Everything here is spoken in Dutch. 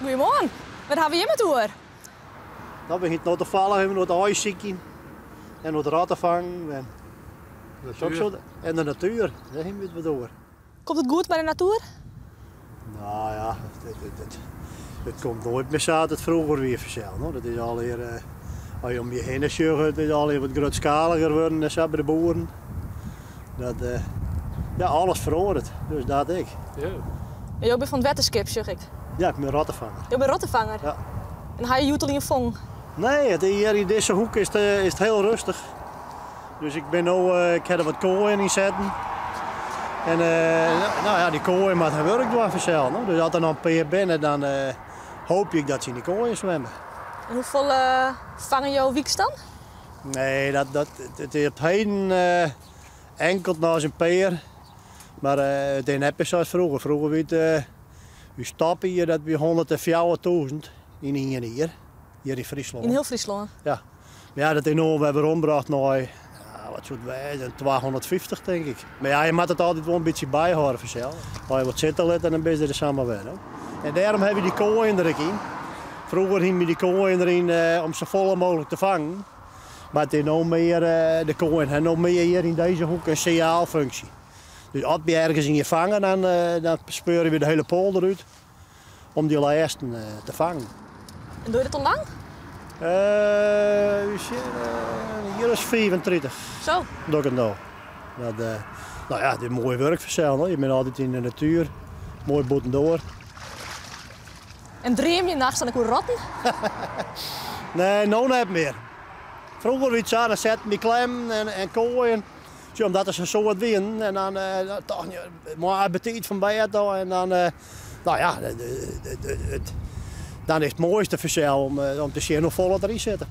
Goedemorgen. Wat hebben we hier met oor? Dan begint het nog te vallen, hebben we nog de ijszieken en nog de rattenvang en de natuur. Daar gaan we door. Komt het goed met de natuur? Nou ja, het komt nooit meer zo het vroeger weer vanzelf. Dat is alweer, als je om je heen schuurt, het is alweer wat grootschaliger geworden dan bij de boeren. Dat, ja, alles verandert, dus dat ik. Ja. En jij bent van het wetenschap, zeg ik. Ja, ik ben rattenvanger. Je bent rattenvanger? Ja. En ga je joetel in je vong? Nee, hier in deze hoek is het heel rustig. Dus ik ben nu, ik heb er wat kooien in zetten. En nou ja, die kooien maar het werk doen vanzelf. No? Dus als er nog een paar binnen, dan hoop ik dat ze in die kooien zwemmen. En hoeveel vangen jouw wieks dan? Nee, het heeft geen enkel naar zijn peer. Maar het is net zoals vroeger. Vroeger werd we stappen hier dat we 104.000 in 1 jaar. Hier in Friesland. In heel Friesland? Ja. Maar ja, dat is nu, we hebben omgebracht naar, ja, wat soort wijze, 250 denk ik. Maar ja, je moet het altijd wel een beetje bijhouden vanzelf. Als je wat zitten let, dan ben je er samen bij. En daarom hebben we die kooien erin. Vroeger hingen we die kooien erin om zo vol mogelijk te vangen. Maar het is nu meer, de kooien hebben nog meer hier in deze hoek een signaalfunctie. Dus als je ergens in je vangen, dan speuren we de hele polder uit om die lasten te vangen. En doe je dat al lang? Hier is 34. Zo? Doe ik het nou. Nou ja, dit is mooi werk vanzelf. Je bent altijd in de natuur, mooi boeten door. En dream je nachts aan de rotten? Nee, nou niet meer. Vroeger werd het dan zetten we klem en kooien. Zo, omdat ze zo wat winnen en dan toch maar appetiet van bij het en dan, nou ja, dan is het mooiste vanzelf om te zien hoe vol het erin zit.